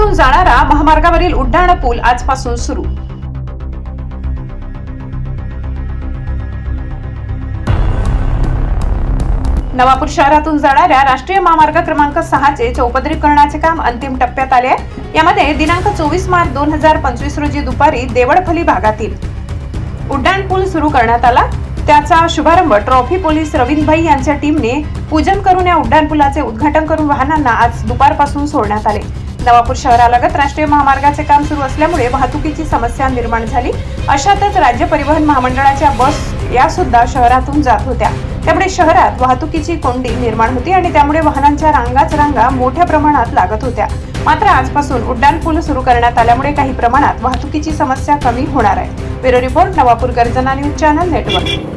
शहरातून जाणारा महामार्गावरील उड्डाण पूल आजपासून सुरू। नवापूर शहरातून जाणाऱ्या राष्ट्रीय महामार्ग क्रमांक 6 चे चौपदरीकरणाचे काम अंतिम टप्प्यात आले आहे। यामध्ये दिनांक 24 मार्च 2025 रोजी दुपारी देवळफली भागातील उड्डाण पूल सुरू करण्यात आला। त्याचा शुभारंभ ट्रॉफी पोलीस रवींद्र भाई यांच्या टीमने पूजन करून या उड्डाण पुलाचे उद्घाटन करून वाहनांना आज दुपारपासून सोडण्यात आले। नवापूर शहरालगत राष्ट्रीय महामार्गाचे काम सुरू असल्यामुळे वाहतुकीची समस्या निर्माण झाली। अशातच राज्य परिवहन महामंडळाच्या बस या सुद्धा शहरातून जात होत्या, त्यामुळे शहरात वाहतुकीची कोंडी निर्माण होती आणि त्यामुळे वाहनांच्या रांगा मोठ्या प्रमाणात लागत होत्या। मात्र आजपासून उड्डाण पूल सुरू करण्यात आल्यामुळे काही प्रमाणात वाहतुकीची समस्या कमी होणार आहे। ब्युरो रिपोर्ट, नवापूर गर्जना न्यूज चॅनल नेटवर्क।